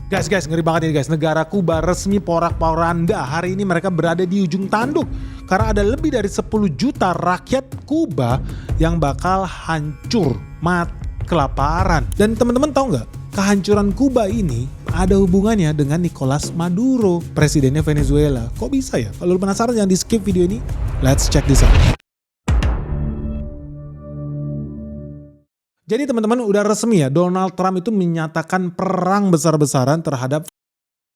Guys, ngeri banget ini guys. Negara Kuba resmi porak-poranda. Hari ini mereka berada di ujung tanduk. Karena ada lebih dari 10 juta rakyat Kuba yang bakal hancur, mati kelaparan. Dan teman-teman tahu nggak? Kehancuran Kuba ini ada hubungannya dengan Nicolas Maduro, presidennya Venezuela. Kok bisa ya? Kalau lu penasaran jangan di skip video ini. Let's check this out. Jadi teman-teman udah resmi ya, Donald Trump itu menyatakan perang besar-besaran terhadap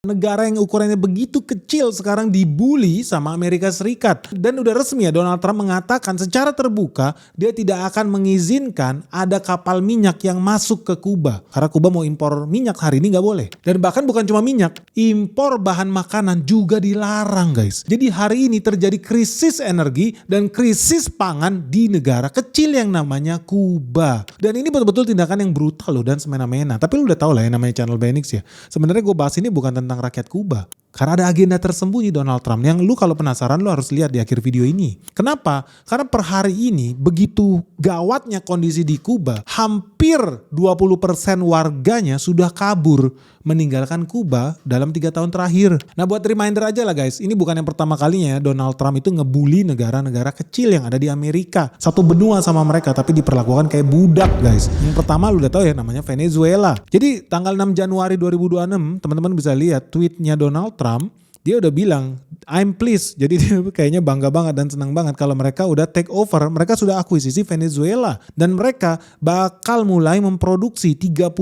negara yang ukurannya begitu kecil sekarang dibully sama Amerika Serikat. Dan udah resmi ya, Donald Trump mengatakan secara terbuka dia tidak akan mengizinkan ada kapal minyak yang masuk ke Kuba. Karena Kuba mau impor minyak hari ini nggak boleh. Dan bahkan bukan cuma minyak, impor bahan makanan juga dilarang guys. Jadi hari ini terjadi krisis energi dan krisis pangan di negara kecil yang namanya Kuba. Dan ini betul-betul tindakan yang brutal loh dan semena-mena. Tapi lu udah tau lah ya namanya channel Benix ya. Sebenarnya gue bahas ini bukan tentang rakyat Kuba. Karena ada agenda tersembunyi Donald Trump yang lu kalau penasaran lu harus lihat di akhir video ini. Kenapa? Karena per hari ini begitu gawatnya kondisi di Kuba, hampir 20% warganya sudah kabur meninggalkan Kuba dalam 3 tahun terakhir. Nah buat reminder aja lah guys, ini bukan yang pertama kalinya ya Donald Trump itu ngebully negara-negara kecil yang ada di Amerika. Satu benua sama mereka tapi diperlakukan kayak budak guys. Yang pertama lu udah tahu ya namanya Venezuela. Jadi tanggal 6 Januari 2026 teman-teman bisa lihat tweetnya Donald Trump. Dia udah bilang I'm pleased. Jadi dia kayaknya bangga banget dan senang banget kalau mereka udah take over. Mereka sudah akuisisi Venezuela. Dan mereka bakal mulai memproduksi 30-50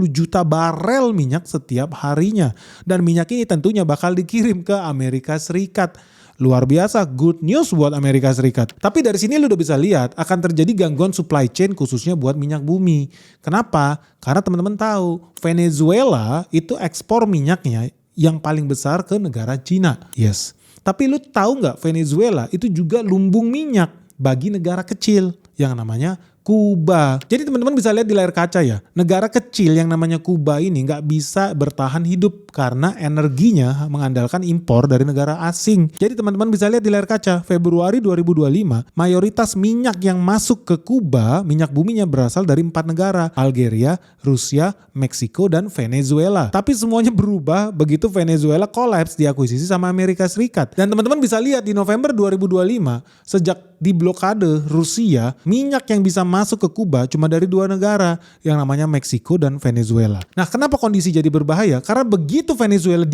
juta barel minyak setiap harinya. Dan minyak ini tentunya bakal dikirim ke Amerika Serikat. Luar biasa, good news buat Amerika Serikat. Tapi dari sini lu udah bisa lihat akan terjadi gangguan supply chain khususnya buat minyak bumi. Kenapa? Karena teman-teman tahu Venezuela itu ekspor minyaknya yang paling besar ke negara Cina. Yes. Tapi lu tahu nggak Venezuela itu juga lumbung minyak bagi negara kecil yang namanya Kuba. Jadi teman-teman bisa lihat di layar kaca ya, negara kecil yang namanya Kuba ini nggak bisa bertahan hidup karena energinya mengandalkan impor dari negara asing. Jadi teman-teman bisa lihat di layar kaca, Februari 2025, mayoritas minyak yang masuk ke Kuba, minyak buminya berasal dari 4 negara, Algeria, Rusia, Meksiko, dan Venezuela. Tapi semuanya berubah begitu Venezuela kolaps diakuisisi sama Amerika Serikat. Dan teman-teman bisa lihat di November 2025, sejak diblokade Rusia, minyak yang bisa masuk ke Kuba cuma dari 2 negara yang namanya Meksiko dan Venezuela. Nah kenapa kondisi jadi berbahaya? Karena begitu Venezuela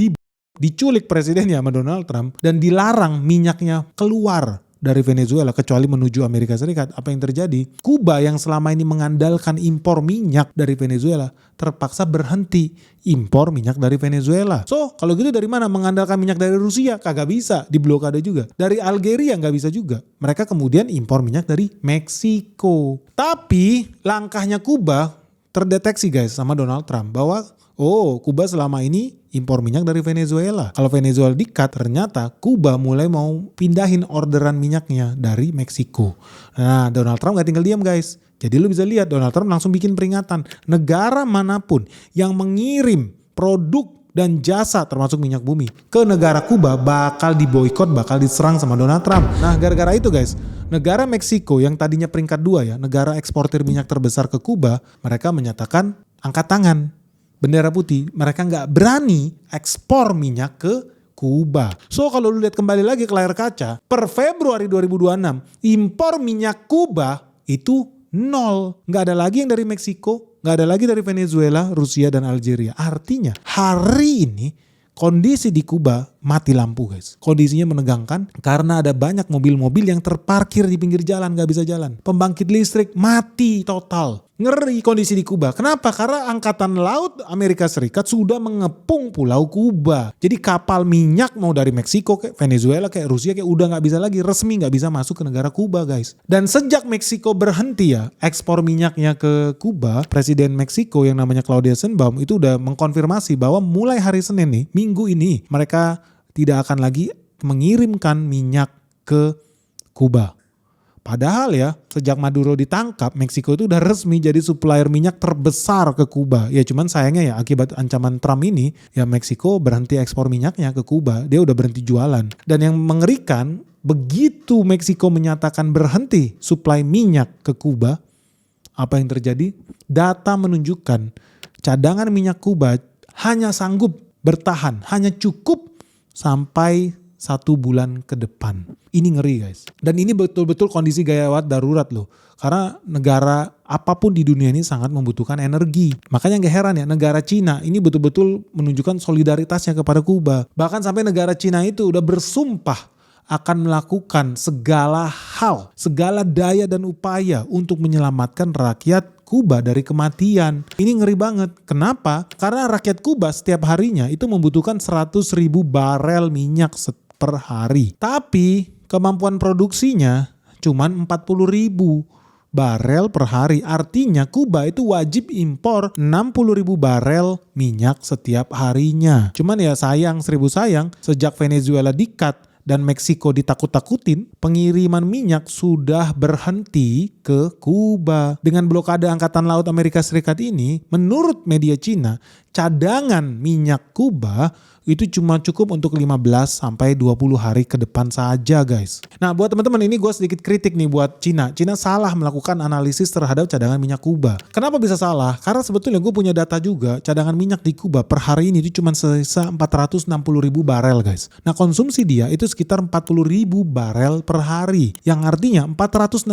diculik presidennya sama Donald Trump dan dilarang minyaknya keluar dari Venezuela kecuali menuju Amerika Serikat, apa yang terjadi? Kuba yang selama ini mengandalkan impor minyak dari Venezuela terpaksa berhenti impor minyak dari Venezuela. So kalau gitu dari mana mengandalkan minyak dari Rusia? Kagak bisa, diblokade juga. Dari Algeria nggak bisa juga. Mereka kemudian impor minyak dari Meksiko. Tapi langkahnya Kuba terdeteksi guys sama Donald Trump bahwa Kuba selama ini impor minyak dari Venezuela. Kalau Venezuela di-cut, ternyata Kuba mulai mau pindahin orderan minyaknya dari Meksiko. Nah, Donald Trump gak tinggal diam guys. Jadi lu bisa lihat Donald Trump langsung bikin peringatan. Negara manapun yang mengirim produk dan jasa termasuk minyak bumi ke negara Kuba bakal diboikot, bakal diserang sama Donald Trump. Nah, gara-gara itu guys, negara Meksiko yang tadinya peringkat 2 ya, negara eksportir minyak terbesar ke Kuba, mereka menyatakan angkat tangan. Bendera putih, mereka nggak berani ekspor minyak ke Kuba. So kalau lu lihat kembali lagi ke layar kaca, per Februari 2026, impor minyak Kuba itu 0. Nggak ada lagi yang dari Meksiko, nggak ada lagi dari Venezuela, Rusia, dan Algeria. Artinya hari ini kondisi di Kuba mati lampu guys. Kondisinya menegangkan karena ada banyak mobil-mobil yang terparkir di pinggir jalan, gak bisa jalan. Pembangkit listrik mati total. Ngeri kondisi di Kuba. Kenapa? Karena Angkatan Laut Amerika Serikat sudah mengepung pulau Kuba. Jadi kapal minyak mau dari Meksiko kayak Venezuela kayak Rusia kayak udah gak bisa lagi, resmi gak bisa masuk ke negara Kuba guys. Dan sejak Meksiko berhenti ya ekspor minyaknya ke Kuba, Presiden Meksiko yang namanya Claudia Sheinbaum itu udah mengkonfirmasi bahwa mulai hari Senin nih, minggu ini mereka tidak akan lagi mengirimkan minyak ke Kuba. Padahal ya sejak Maduro ditangkap, Meksiko itu udah resmi jadi supplier minyak terbesar ke Kuba. Ya cuman sayangnya ya akibat ancaman Trump ini ya Meksiko berhenti ekspor minyaknya ke Kuba. Dia udah berhenti jualan. Dan yang mengerikan begitu Meksiko menyatakan berhenti supply minyak ke Kuba, apa yang terjadi? Data menunjukkan cadangan minyak Kuba hanya sanggup bertahan, hanya cukup sampai 1 bulan ke depan. Ini ngeri guys. Dan ini betul-betul kondisi gawat darurat loh. Karena negara apapun di dunia ini sangat membutuhkan energi. Makanya gak heran ya, negara Cina ini betul-betul menunjukkan solidaritasnya kepada Kuba. Bahkan sampai negara Cina itu udah bersumpah akan melakukan segala hal, segala daya dan upaya untuk menyelamatkan rakyat Kuba dari kematian. Ini ngeri banget. Kenapa? Karena rakyat Kuba setiap harinya itu membutuhkan 100.000 barel minyak per hari. Tapi kemampuan produksinya cuma 40.000 barel per hari. Artinya Kuba itu wajib impor 60.000 barel minyak setiap harinya. Cuman ya sayang, seribu sayang, sejak Venezuela di-cut dan Meksiko ditakut-takutin, pengiriman minyak sudah berhenti ke Kuba. Dengan blokade Angkatan Laut Amerika Serikat ini, menurut media Cina, cadangan minyak Kuba itu cuma cukup untuk 15 sampai 20 hari ke depan saja guys. Nah buat teman-teman ini gue sedikit kritik nih buat Cina. Cina salah melakukan analisis terhadap cadangan minyak Kuba. Kenapa bisa salah? Karena sebetulnya gue punya data juga, cadangan minyak di Kuba per hari ini itu cuma sisa 460.000 barel guys. Nah konsumsi dia itu sekitar 40.000 barel per hari. Yang artinya 460.000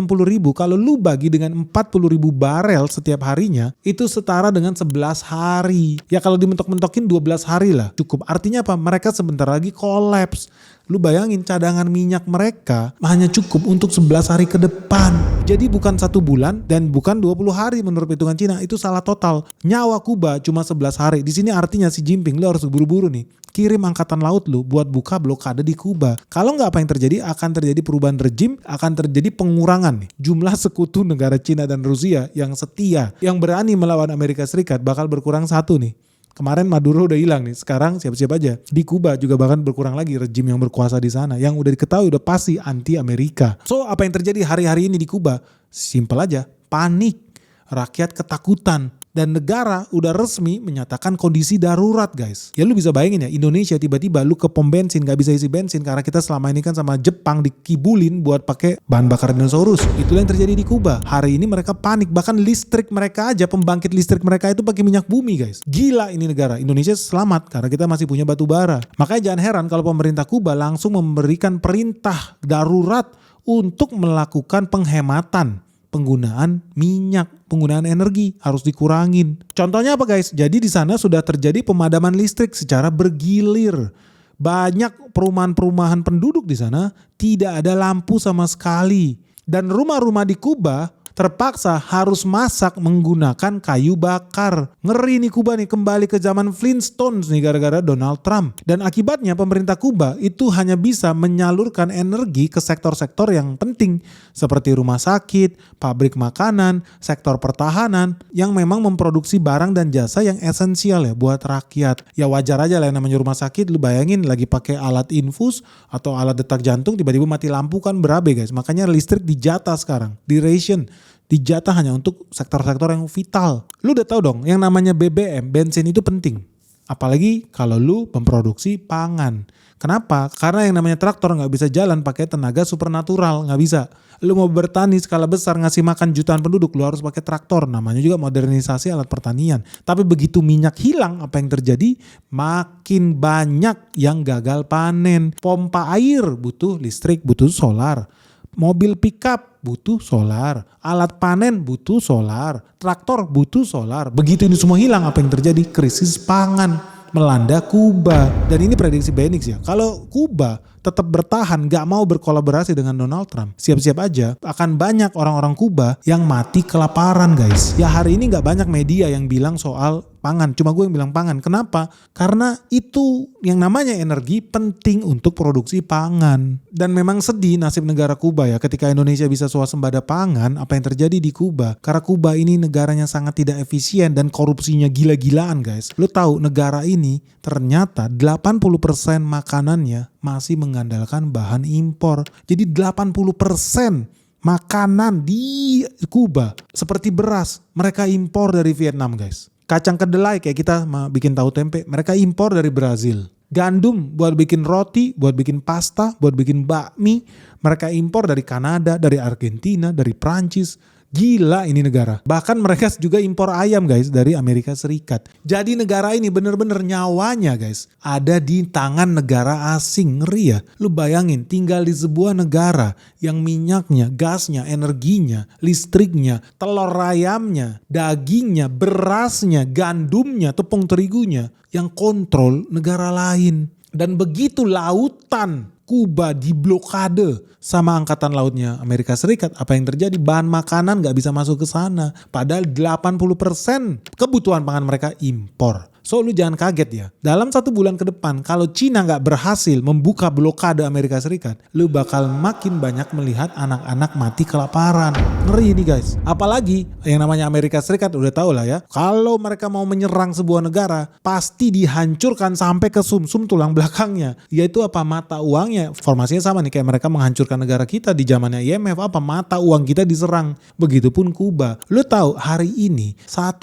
kalau lu bagi dengan 40.000 barel setiap harinya, itu setara dengan 11 hari. Ya kalau dimentok-mentokin 12 hari lah cukup. Artinya apa? Mereka sebentar lagi kolaps. Lu bayangin cadangan minyak mereka hanya cukup untuk 11 hari ke depan. Jadi bukan 1 bulan dan bukan 20 hari menurut hitungan Cina. Itu salah total. Nyawa Kuba cuma 11 hari. Di sini artinya si Jinping lu harus buru-buru nih. Kirim angkatan laut lu buat buka blokade di Kuba. Kalau nggak apa yang terjadi? Akan terjadi perubahan rejim, akan terjadi pengurangan nih. Jumlah sekutu negara Cina dan Rusia yang setia, yang berani melawan Amerika Serikat bakal berkurang 1 nih. Kemarin Maduro udah hilang nih, sekarang siap-siap aja. Di Kuba juga bahkan berkurang lagi rejim yang berkuasa di sana. Yang udah diketahui udah pasti anti Amerika. So apa yang terjadi hari-hari ini di Kuba? Simpel aja, panik. Rakyat ketakutan. Dan negara udah resmi menyatakan kondisi darurat guys. Ya lu bisa bayangin ya, Indonesia tiba-tiba lu ke pom bensin gak bisa isi bensin. Karena kita selama ini kan sama Jepang dikibulin buat pakai bahan bakar dinosaurus. Itulah yang terjadi di Kuba. Hari ini mereka panik. Bahkan listrik mereka aja, pembangkit listrik mereka itu pakai minyak bumi guys. Gila ini negara. Indonesia selamat karena kita masih punya batu bara. Makanya jangan heran kalau pemerintah Kuba langsung memberikan perintah darurat untuk melakukan penghematan. Penggunaan minyak, penggunaan energi harus dikurangin. Contohnya apa guys? Jadi di sana sudah terjadi pemadaman listrik secara bergilir. Banyak perumahan-perumahan penduduk di sana tidak ada lampu sama sekali. Dan rumah-rumah di Kuba terpaksa harus masak menggunakan kayu bakar. Ngeri nih Kuba nih, kembali ke zaman Flintstones nih gara-gara Donald Trump. Dan akibatnya pemerintah Kuba itu hanya bisa menyalurkan energi ke sektor-sektor yang penting seperti rumah sakit, pabrik makanan, sektor pertahanan yang memang memproduksi barang dan jasa yang esensial ya buat rakyat. Ya wajar aja lah yang namanya rumah sakit, lu bayangin lagi pakai alat infus atau alat detak jantung tiba-tiba mati lampu kan berabe guys. Makanya listrik dijatah sekarang, di ration. Dijatah hanya untuk sektor-sektor yang vital. Lu udah tahu dong yang namanya BBM, bensin itu penting. Apalagi kalau lu memproduksi pangan. Kenapa? Karena yang namanya traktor gak bisa jalan pakai tenaga supernatural, gak bisa. Lu mau bertani skala besar ngasih makan jutaan penduduk, lu harus pakai traktor. Namanya juga modernisasi alat pertanian. Tapi begitu minyak hilang, apa yang terjadi? Makin banyak yang gagal panen. Pompa air butuh listrik, butuh solar. Mobil pickup butuh solar, alat panen butuh solar, traktor butuh solar. Begitu ini semua hilang, apa yang terjadi? Krisis pangan melanda Kuba. Dan ini prediksi Benix ya. Kalau Kuba tetap bertahan, gak mau berkolaborasi dengan Donald Trump, siap-siap aja akan banyak orang-orang Kuba yang mati kelaparan guys. Ya hari ini gak banyak media yang bilang soal pangan, cuma gue yang bilang pangan. Kenapa? Karena itu yang namanya energi penting untuk produksi pangan. Dan memang sedih nasib negara Kuba ya, ketika Indonesia bisa swasembada pangan, apa yang terjadi di Kuba? Karena Kuba ini negaranya sangat tidak efisien dan korupsinya gila-gilaan guys. Lu tahu negara ini ternyata 80% makanannya masih mengandalkan bahan impor. Jadi 80% makanan di Kuba seperti beras mereka impor dari Vietnam guys. Kacang kedelai kayak kita bikin tahu tempe, mereka impor dari Brazil. Gandum buat bikin roti, buat bikin pasta, buat bikin bakmi, mereka impor dari Kanada, dari Argentina, dari Prancis. Gila ini negara. Bahkan mereka juga impor ayam guys dari Amerika Serikat. Jadi negara ini bener-bener nyawanya guys ada di tangan negara asing. Ngeri ya. Lu bayangin tinggal di sebuah negara yang minyaknya, gasnya, energinya, listriknya, telur ayamnya, dagingnya, berasnya, gandumnya, tepung terigunya yang kontrol negara lain. Dan begitu lautan Kuba diblokade sama angkatan lautnya Amerika Serikat, apa yang terjadi? Bahan makanan gak bisa masuk ke sana. Padahal 80% kebutuhan pangan mereka impor. So lu jangan kaget ya. Dalam 1 bulan ke depan kalau Cina gak berhasil membuka blokade Amerika Serikat, lu bakal makin banyak melihat anak-anak mati kelaparan. Ngeri ini guys. Apalagi yang namanya Amerika Serikat udah tau lah ya. Kalau mereka mau menyerang sebuah negara pasti dihancurkan sampai ke sumsum tulang belakangnya. Yaitu apa? Mata uangnya. Formasinya sama nih kayak mereka menghancurkan negara kita di zamannya IMF. Apa? Mata uang kita diserang. Begitupun Kuba. Lu tahu hari ini $1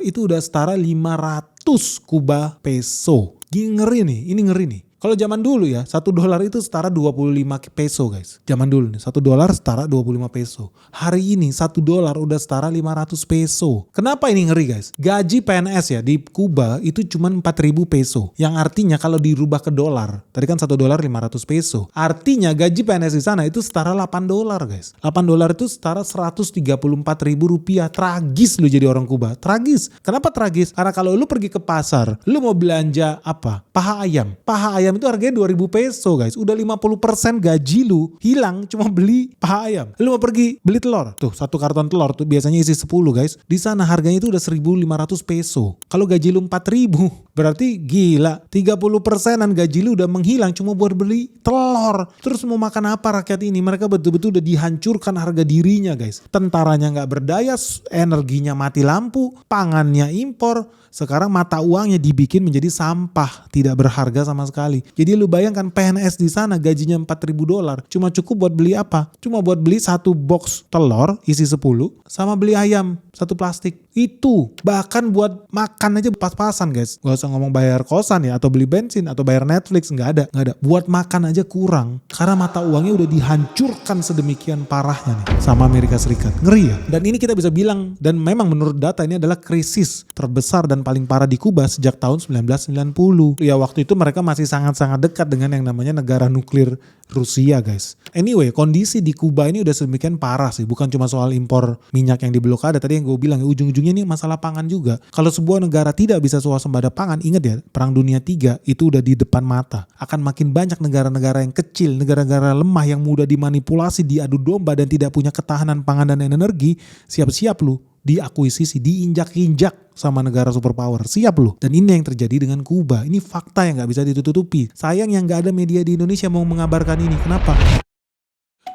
itu udah setara 500 Kuba peso. Ngeri nih, ini ngeri nih. Kalau zaman dulu ya, $1 itu setara 25 peso guys. Zaman dulu nih, $1 setara 25 peso. Hari ini $1 udah setara 500 peso. Kenapa ini ngeri guys? Gaji PNS ya di Kuba itu cuma 4.000 peso. Yang artinya kalau dirubah ke dolar, tadi kan $1 500 peso. Artinya gaji PNS di sana itu setara $8 guys. $8 itu setara 134.000 rupiah. Tragis lu jadi orang Kuba. Tragis. Kenapa tragis? Karena kalau lu pergi ke pasar, lu mau belanja apa? Paha ayam. Paha ayam itu harganya 2.000 peso guys. Udah 50% gaji lu hilang cuma beli paha ayam. Lu mau pergi beli telur. Tuh 1 karton telur tuh biasanya isi 10 guys. Di sana harganya itu udah 1.500 peso. Kalau gaji lu 4.000 berarti gila. 30%an gaji lu udah menghilang cuma buat beli telur. Terus mau makan apa rakyat ini? Mereka betul-betul udah dihancurkan harga dirinya guys. Tentaranya gak berdaya, energinya mati lampu, pangannya impor. Sekarang mata uangnya dibikin menjadi sampah, tidak berharga sama sekali. Jadi lu bayangkan PNS di sana gajinya $4.000 cuma cukup buat beli apa? Cuma buat beli 1 box telur isi 10 sama beli ayam 1 plastik. Itu bahkan buat makan aja pas-pasan guys. Gak usah ngomong bayar kosan ya atau beli bensin atau bayar Netflix, nggak ada. Buat makan aja kurang karena mata uangnya udah dihancurkan sedemikian parahnya nih sama Amerika Serikat. Ngeri ya. Dan ini kita bisa bilang dan memang menurut data ini adalah krisis terbesar dan paling parah di Kuba sejak tahun 1990. Ya waktu itu mereka masih sangat-sangat dekat dengan yang namanya negara nuklir Rusia guys. Anyway, kondisi di Kuba ini udah sedemikian parah sih. Bukan cuma soal impor minyak yang diblokade. Tadi yang gue bilang ujung-ujungnya ini masalah pangan juga. Kalau sebuah negara tidak bisa swasembada pangan, ingat ya Perang Dunia III itu udah di depan mata. Akan makin banyak negara-negara yang kecil, negara-negara lemah yang mudah dimanipulasi, diadu domba dan tidak punya ketahanan pangan dan energi. Siap-siap lu diakuisisi, diinjak-injak sama negara superpower. Siap loh. Dan ini yang terjadi dengan Kuba. Ini fakta yang gak bisa ditutupi. Sayang yang gak ada media di Indonesia mau mengabarkan ini. Kenapa?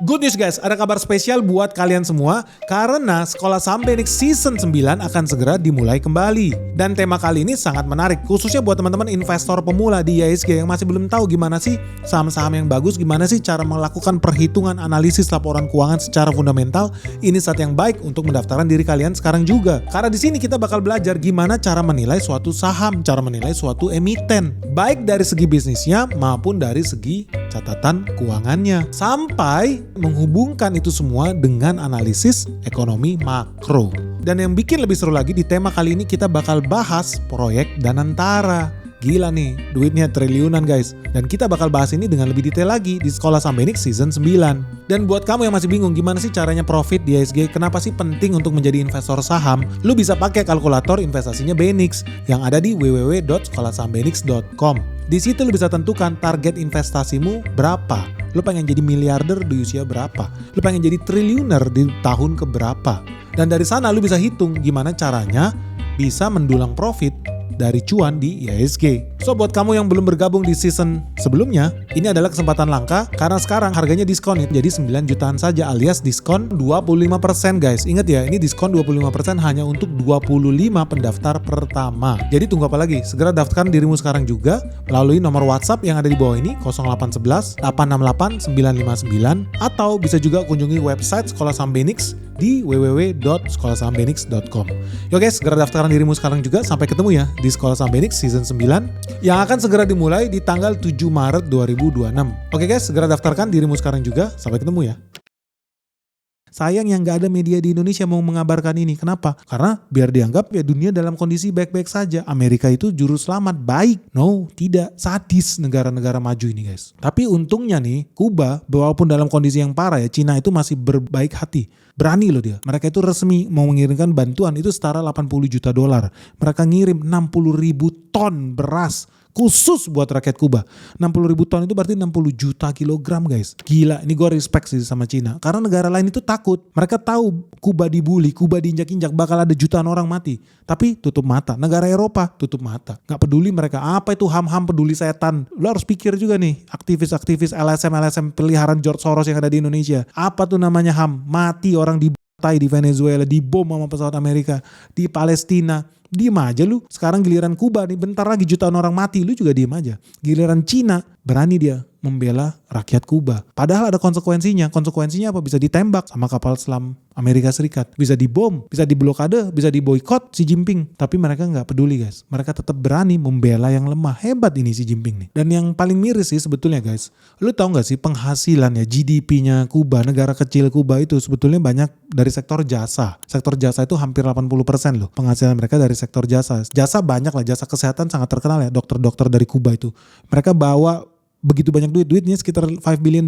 Good news guys, ada kabar spesial buat kalian semua karena Sekolah Saham Benix Season 9 akan segera dimulai kembali. Dan tema kali ini sangat menarik, khususnya buat teman-teman investor pemula di IHSG yang masih belum tahu gimana sih saham-saham yang bagus, gimana sih cara melakukan perhitungan analisis laporan keuangan secara fundamental. Ini saat yang baik untuk mendaftarkan diri kalian sekarang juga. Karena di sini kita bakal belajar gimana cara menilai suatu saham, cara menilai suatu emiten, baik dari segi bisnisnya maupun dari segi catatan keuangannya. Sampai menghubungkan itu semua dengan analisis ekonomi makro. Dan yang bikin lebih seru lagi di tema kali ini kita bakal bahas proyek Danantara. Gila nih, duitnya triliunan guys. Dan kita bakal bahas ini dengan lebih detail lagi di Sekolah Saham Benix Season 9. Dan buat kamu yang masih bingung gimana sih caranya profit di IHSG, kenapa sih penting untuk menjadi investor saham, lu bisa pakai kalkulator investasinya Benix yang ada di www.sekolahsahambenix.com. Di situ lu bisa tentukan target investasimu berapa. Lu pengen jadi miliarder di usia berapa? Lu pengen jadi triliuner di tahun keberapa? Dan dari sana lu bisa hitung gimana caranya bisa mendulang profit dari cuan di IHSG. So buat kamu yang belum bergabung di season sebelumnya, ini adalah kesempatan langka karena sekarang harganya diskon jadi 9 jutaan saja alias diskon 25% guys. Ingat ya, ini diskon 25% hanya untuk 25 pendaftar pertama. Jadi tunggu apa lagi? Segera daftarkan dirimu sekarang juga melalui nomor WhatsApp yang ada di bawah ini 0811 868 959 atau bisa juga kunjungi website Sekolah Saham Benix di www.sekolahsahambenix.com. Yo guys, segera daftarkan dirimu sekarang juga. Sampai ketemu ya di Sekolah Saham Benix Season 9 yang akan segera dimulai di tanggal 7 Maret 2026. Oke guys, segera daftarkan dirimu sekarang juga. Sampai ketemu ya. Sayang yang gak ada media di Indonesia mau mengabarkan ini. Kenapa? Karena biar dianggap ya dunia dalam kondisi baik-baik saja. Amerika itu juru selamat baik. No, tidak. Sadis negara-negara maju ini guys. Tapi untungnya nih, Kuba walaupun dalam kondisi yang parah ya, Cina itu masih berbaik hati. Berani loh dia. Mereka itu resmi mau mengirimkan bantuan itu setara 80 juta dolar. Mereka ngirim 60 ribu ton beras khusus buat rakyat Kuba. 60 ribu ton itu berarti 60 juta kilogram guys. Gila, ini gue respect sih sama Cina. Karena negara lain itu takut. Mereka tahu Kuba dibully, Kuba diinjak-injak, bakal ada jutaan orang mati. Tapi tutup mata. Negara Eropa tutup mata. Gak peduli mereka. Apa itu ham-ham peduli setan. Lo harus pikir juga nih, aktivis-aktivis LSM peliharaan George Soros yang ada di Indonesia. Apa tuh namanya ham? Mati orang di di Venezuela, dibom sama pesawat Amerika, di Palestina. Diem aja lu. Sekarang giliran Kuba nih, bentar lagi jutaan orang mati, lu juga diem aja. Giliran Cina, berani dia membela rakyat Kuba. Padahal ada konsekuensinya. Konsekuensinya apa? Bisa ditembak sama kapal selam Amerika Serikat. Bisa dibom, bisa diblokade, bisa diboikot Xi Jinping. Tapi mereka nggak peduli guys. Mereka tetap berani membela yang lemah. Hebat ini Xi Jinping nih. Dan yang paling miris sih sebetulnya guys. Lu tahu nggak sih penghasilan ya GDP-nya Kuba, negara kecil Kuba itu sebetulnya banyak dari sektor jasa. Sektor jasa itu hampir 80% loh. Penghasilan mereka dari sektor jasa. Jasa banyak lah. Jasa kesehatan sangat terkenal ya. Dokter-dokter dari Kuba itu. Mereka bawa begitu banyak duitnya sekitar $5 billion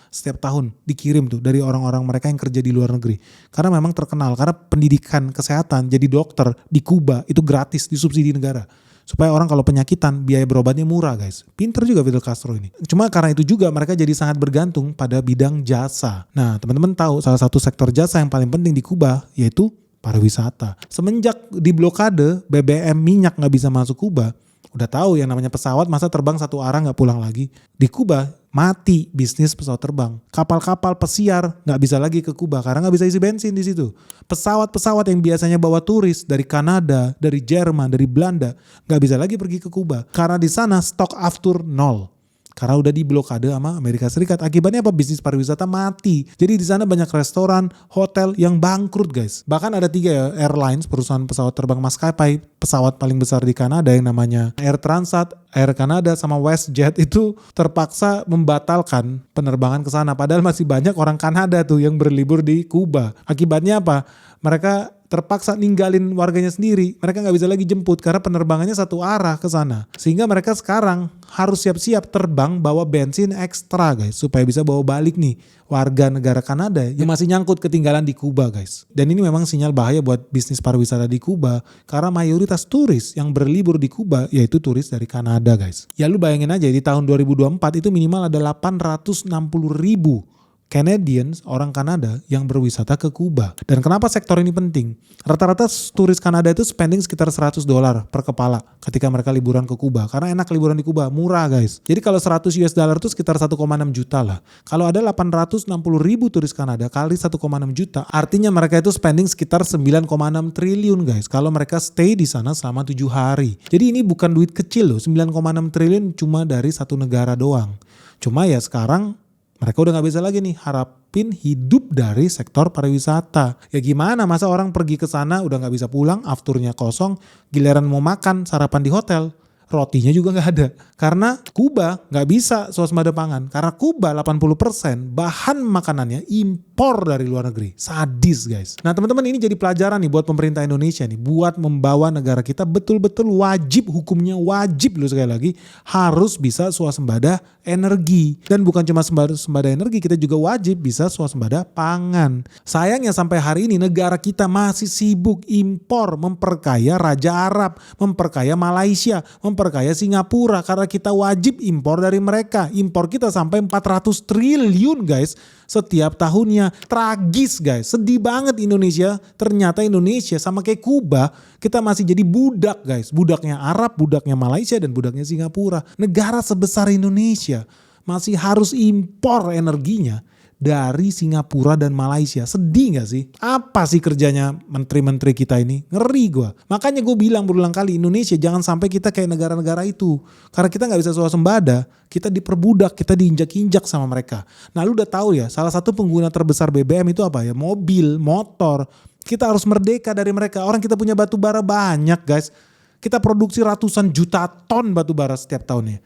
setiap tahun dikirim tuh dari orang-orang mereka yang kerja di luar negeri. Karena memang terkenal, karena pendidikan kesehatan jadi dokter di Kuba itu gratis, disubsidi negara. Supaya orang kalau penyakitan biaya berobatnya murah guys. Pinter juga Fidel Castro ini. Cuma karena itu juga mereka jadi sangat bergantung pada bidang jasa. Nah teman-teman tahu salah satu sektor jasa yang paling penting di Kuba yaitu pariwisata. Semenjak diblokade BBM minyak gak bisa masuk Kuba, udah tahu yang namanya pesawat masa terbang satu arah nggak pulang lagi. Di Kuba mati bisnis pesawat terbang. Kapal-kapal pesiar nggak bisa lagi ke Kuba karena nggak bisa isi bensin di situ. Pesawat-pesawat yang biasanya bawa turis dari Kanada, dari Jerman, dari Belanda nggak bisa lagi pergi ke Kuba karena di sana stok aftur nol. Karena udah diblokade sama Amerika Serikat. Akibatnya apa? Bisnis pariwisata mati. Jadi di sana banyak restoran, hotel yang bangkrut guys. Bahkan ada 3 ya, airlines, perusahaan pesawat terbang maskapai, pesawat paling besar di Kanada yang namanya Air Transat, Air Canada sama WestJet itu terpaksa membatalkan penerbangan ke sana. Padahal masih banyak orang Kanada tuh yang berlibur di Kuba. Akibatnya apa? Mereka terpaksa ninggalin warganya sendiri. Mereka nggak bisa lagi jemput karena penerbangannya satu arah ke sana. Sehingga mereka sekarang harus siap-siap terbang bawa bensin ekstra guys. Supaya bisa bawa balik nih warga negara Kanada yang masih nyangkut ketinggalan di Kuba guys. Dan ini memang sinyal bahaya buat bisnis pariwisata di Kuba. Karena mayoritas turis yang berlibur di Kuba yaitu turis dari Kanada guys. Ya lu bayangin aja di tahun 2024 itu minimal ada 860 ribu Canadians, orang Kanada yang berwisata ke Kuba. Dan kenapa sektor ini penting? Rata-rata turis Kanada itu spending sekitar $100 per kepala ketika mereka liburan ke Kuba. Karena enak liburan di Kuba, murah guys. Jadi kalau $100 itu sekitar 1,6 juta lah. Kalau ada 860 ribu turis Kanada kali 1,6 juta, artinya mereka itu spending sekitar 9,6 triliun guys. Kalau mereka stay di sana selama 7 hari. Jadi ini bukan duit kecil loh, 9,6 triliun cuma dari satu negara doang. Cuma ya sekarang mereka udah gak bisa lagi nih harapin hidup dari sektor pariwisata. Ya gimana masa orang pergi ke sana udah gak bisa pulang, afturnya kosong, giliran mau makan sarapan di hotel, rotinya juga gak ada. Karena Kuba gak bisa swasembada pangan. Karena Kuba 80% bahan makanannya impor dari luar negeri. Sadis guys. Nah teman-teman ini jadi pelajaran nih buat pemerintah Indonesia nih. Buat membawa negara kita betul-betul wajib, hukumnya wajib loh sekali lagi. Harus bisa swasembada energi. Dan bukan cuma swasembada energi, kita juga wajib bisa swasembada pangan. Sayangnya sampai hari ini negara kita masih sibuk impor, memperkaya Raja Arab, memperkaya Malaysia, memperkaya Singapura. Karena kita wajib impor dari mereka. Impor kita sampai 400 triliun guys setiap tahunnya. Tragis guys, sedih banget Indonesia. Ternyata Indonesia sama kayak Kuba, kita masih jadi budak guys. Budaknya Arab, budaknya Malaysia, dan budaknya Singapura. Negara sebesar Indonesia masih harus impor energinya dari Singapura dan Malaysia. Sedih gak sih? Apa sih kerjanya menteri-menteri kita ini? Ngeri gue. Makanya gue bilang berulang kali, Indonesia jangan sampai kita kayak negara-negara itu. Karena kita gak bisa swasembada, kita diperbudak, kita diinjak-injak sama mereka. Nah lu udah tahu ya, salah satu pengguna terbesar BBM itu apa ya? Mobil, motor. Kita harus merdeka dari mereka. Orang kita punya batu bara banyak guys. Kita produksi ratusan juta ton batu bara setiap tahunnya.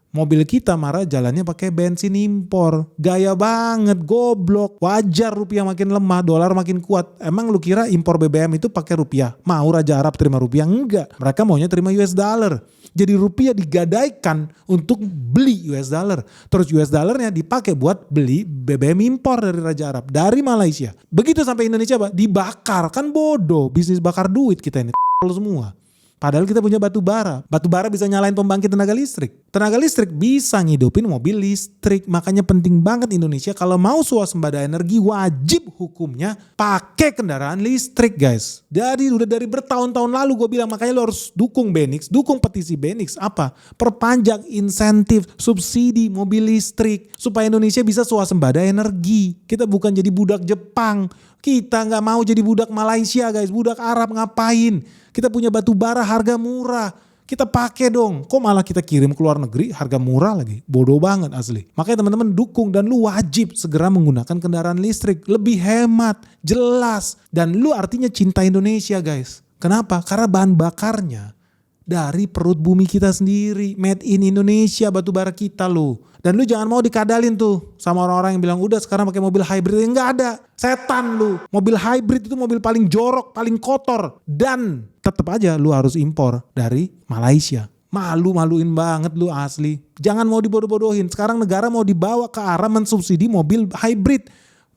Mobil kita marah jalannya pakai bensin impor. Gaya banget, goblok. Wajar rupiah makin lemah, dolar makin kuat. Emang lu kira impor BBM itu pakai rupiah? Mau Raja Arab terima rupiah? Enggak. Mereka maunya terima US dollar. Jadi rupiah digadaikan untuk beli US dollar. Terus US dollarnya dipakai buat beli BBM impor dari Raja Arab, dari Malaysia. Begitu sampai Indonesia, Pak, dibakar. Kan bodoh, bisnis bakar duit kita ini semua. Padahal kita punya batu bara. Batu bara bisa nyalain pembangkit tenaga listrik. Tenaga listrik bisa ngidupin mobil listrik. Makanya penting banget Indonesia kalau mau swasembada energi wajib hukumnya pakai kendaraan listrik, guys. Jadi udah dari bertahun-tahun lalu gue bilang, makanya lo harus dukung Benix, dukung petisi Benix. Apa? Perpanjang insentif subsidi mobil listrik supaya Indonesia bisa swasembada energi. Kita bukan jadi budak Jepang. Kita nggak mau jadi budak Malaysia, guys. Budak Arab ngapain? Kita punya batu bara harga murah. Kita pakai dong. Kok malah kita kirim ke luar negeri harga murah lagi? Bodoh banget asli. Makanya teman-teman dukung dan lu wajib segera menggunakan kendaraan listrik. Lebih hemat, jelas. Dan lu artinya cinta Indonesia, guys. Kenapa? Karena bahan bakarnya dari perut bumi kita sendiri. Made in Indonesia batu bara kita lo. Dan lu jangan mau dikadalin tuh sama orang-orang yang bilang udah sekarang pakai mobil hybrid. Enggak ada. Setan lu. Mobil hybrid itu mobil paling jorok, paling kotor. Dan tetap aja lu harus impor dari Malaysia. Malu-maluin banget lu asli. Jangan mau dibodoh-bodohin. Sekarang negara mau dibawa ke arah mensubsidi mobil hybrid.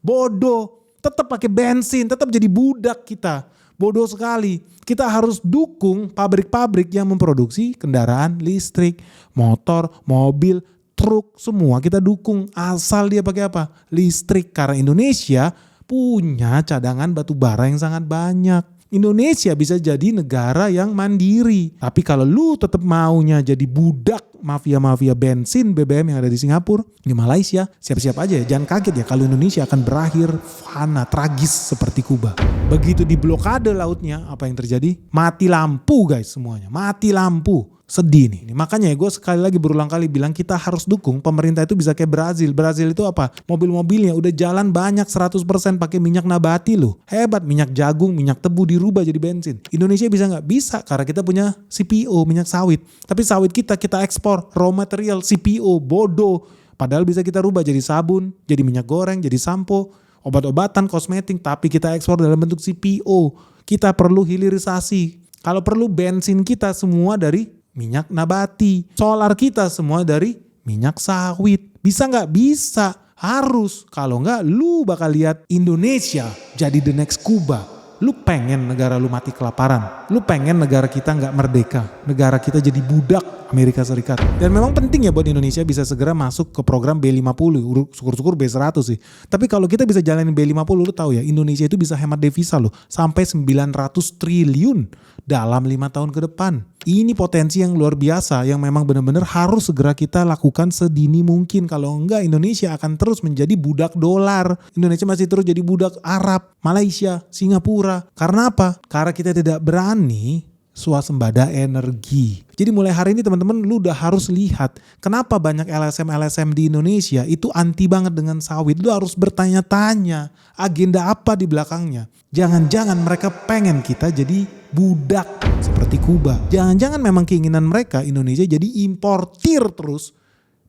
Bodoh. Tetap pakai bensin. Tetap jadi budak kita. Bodoh sekali. Kita harus dukung pabrik-pabrik yang memproduksi kendaraan listrik, motor, mobil, truk, semua kita dukung. Asal dia pakai apa? Listrik. Karena Indonesia punya cadangan batu bara yang sangat banyak. Indonesia bisa jadi negara yang mandiri. Tapi kalau lu tetap maunya jadi budak mafia-mafia bensin BBM yang ada di Singapura, di Malaysia, siap-siap aja ya. Jangan kaget ya kalau Indonesia akan berakhir fana, tragis seperti Kuba. Begitu diblokade lautnya, apa yang terjadi? Mati lampu, guys, semuanya. Mati lampu. Sedih nih. Makanya ya gue sekali lagi berulang kali bilang kita harus dukung pemerintah itu bisa kayak Brazil. Brazil itu apa? Mobil-mobilnya udah jalan banyak 100% pakai minyak nabati loh. Hebat, minyak jagung, minyak tebu dirubah jadi bensin. Indonesia bisa nggak? Bisa, karena kita punya CPO, minyak sawit. Tapi sawit kita ekspor raw material CPO, bodoh. Padahal bisa kita rubah jadi sabun, jadi minyak goreng, jadi sampo, obat-obatan, kosmetik. Tapi kita ekspor dalam bentuk CPO. Kita perlu hilirisasi. Kalau perlu bensin kita semua dari minyak nabati. Solar kita semua dari minyak sawit. Bisa nggak? Bisa. Harus. Kalau nggak lu bakal lihat Indonesia jadi the next Kuba. Lu pengen negara lu mati kelaparan. Lu pengen negara kita nggak merdeka. Negara kita jadi budak Amerika Serikat. Dan memang penting ya buat Indonesia bisa segera masuk ke program B50. Syukur-syukur B100 sih. Tapi kalau kita bisa jalanin B50, lu tahu ya Indonesia itu bisa hemat devisa loh. Sampai 900 triliun dalam 5 tahun ke depan. Ini potensi yang luar biasa yang memang benar-benar harus segera kita lakukan sedini mungkin. Kalau enggak Indonesia akan terus menjadi budak dolar. Indonesia masih terus jadi budak Arab, Malaysia, Singapura. Karena apa? Karena kita tidak berani swasembada energi. Jadi mulai hari ini teman-teman lu udah harus lihat kenapa banyak LSM-LSM di Indonesia itu anti banget dengan sawit. Lu harus bertanya-tanya agenda apa di belakangnya. Jangan-jangan mereka pengen kita jadi budak seperti Kuba. Jangan-jangan memang keinginan mereka Indonesia jadi importir terus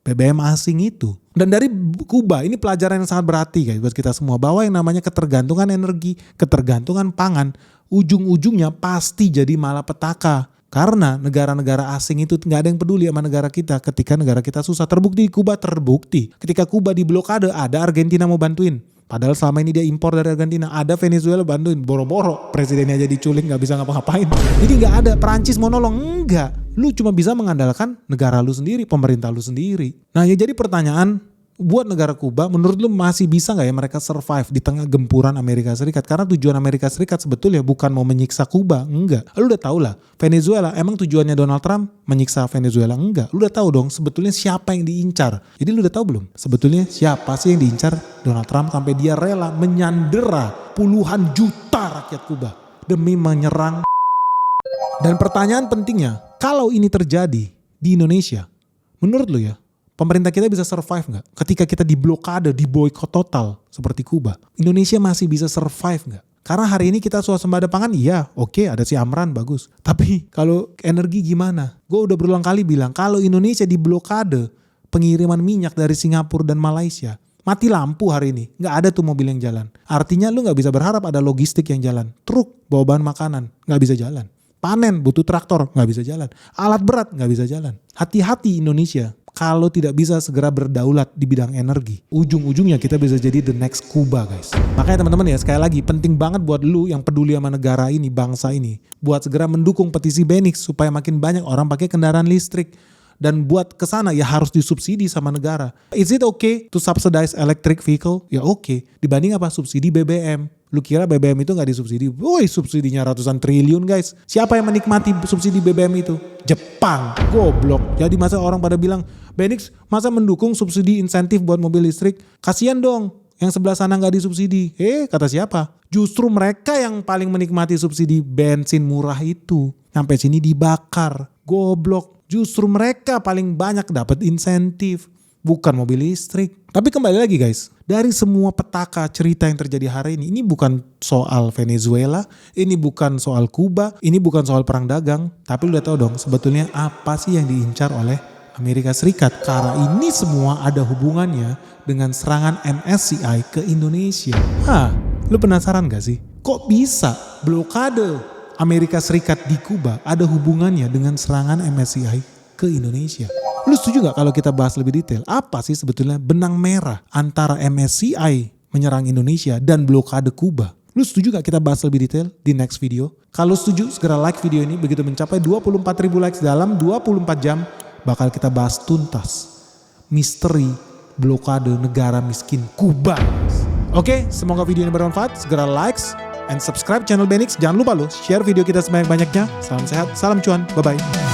BBM asing itu. Dan dari Kuba ini pelajaran yang sangat berarti guys buat kita semua. Bahwa yang namanya ketergantungan energi, ketergantungan pangan, ujung-ujungnya pasti jadi malapetaka. Karena negara-negara asing itu gak ada yang peduli sama negara kita ketika negara kita susah. Terbukti Kuba terbukti. Ketika Kuba diblokade ada Argentina mau bantuin. Padahal selama ini dia impor dari Argentina. Ada Venezuela bantuin. Boro-boro presidennya aja diculik gak bisa ngapa-ngapain. Jadi gak ada Perancis mau nolong. Enggak. Lu cuma bisa mengandalkan negara lu sendiri. Pemerintah lu sendiri. Nah ya jadi pertanyaan. Buat negara Kuba menurut lu masih bisa gak ya mereka survive di tengah gempuran Amerika Serikat? Karena tujuan Amerika Serikat sebetulnya bukan mau menyiksa Kuba. Enggak. Lu udah tau lah. Venezuela emang tujuannya Donald Trump menyiksa Venezuela? Enggak. Lu udah tahu dong sebetulnya siapa yang diincar. Jadi lu udah tahu belum? Sebetulnya siapa sih yang diincar Donald Trump sampai dia rela menyandera puluhan juta rakyat Kuba demi menyerang. Dan pertanyaan pentingnya, kalau ini terjadi di Indonesia, menurut lu ya, pemerintah kita bisa survive nggak? Ketika kita diblokade, diboykot total seperti Kuba, Indonesia masih bisa survive nggak? Karena hari ini kita swasembada pangan, iya oke ada si Amran bagus. Tapi kalau energi gimana? Gue udah berulang kali bilang kalau Indonesia diblokade pengiriman minyak dari Singapura dan Malaysia, mati lampu hari ini. Nggak ada tuh mobil yang jalan. Artinya lu nggak bisa berharap ada logistik yang jalan. Truk bawa bahan makanan nggak bisa jalan. Panen butuh traktor nggak bisa jalan. Alat berat nggak bisa jalan. Hati-hati Indonesia. Kalau tidak bisa segera berdaulat di bidang energi, ujung-ujungnya kita bisa jadi the next Kuba guys. Makanya teman-teman ya, sekali lagi penting banget buat lu yang peduli sama negara ini, bangsa ini, buat segera mendukung petisi Benix supaya makin banyak orang pakai kendaraan listrik. Dan buat kesana ya harus disubsidi sama negara. Is it okay to subsidize electric vehicle? Ya oke. Dibanding apa? Subsidi BBM. Lu kira BBM itu gak disubsidi? Woi, subsidinya ratusan triliun guys. Siapa yang menikmati subsidi BBM itu? Jepang. Goblok. Jadi masa orang pada bilang, Benix masa mendukung subsidi insentif buat mobil listrik? Kasian dong yang sebelah sana gak disubsidi. Kata siapa? Justru mereka yang paling menikmati subsidi bensin murah itu. Sampai sini dibakar. Goblok. Justru mereka paling banyak dapat insentif, bukan mobil listrik. Tapi kembali lagi guys, dari semua petaka cerita yang terjadi hari ini bukan soal Venezuela, ini bukan soal Kuba, ini bukan soal perang dagang. Tapi lu udah tahu dong sebetulnya apa sih yang diincar oleh Amerika Serikat. Karena ini semua ada hubungannya dengan serangan MSCI ke Indonesia. Lu penasaran gak sih? Kok bisa blokade Amerika Serikat di Kuba ada hubungannya dengan serangan MSCI ke Indonesia? Lu setuju gak kalau kita bahas lebih detail? Apa sih sebetulnya benang merah antara MSCI menyerang Indonesia dan blokade Kuba? Lu setuju gak kita bahas lebih detail di next video? Kalau setuju segera like video ini, begitu mencapai 24.000 likes dalam 24 jam bakal kita bahas tuntas misteri blokade negara miskin Kuba. Oke, semoga video ini bermanfaat. Segera likes and subscribe channel Benix. Jangan lupa lo share video kita sebanyak-banyaknya. Salam sehat, salam cuan, bye-bye.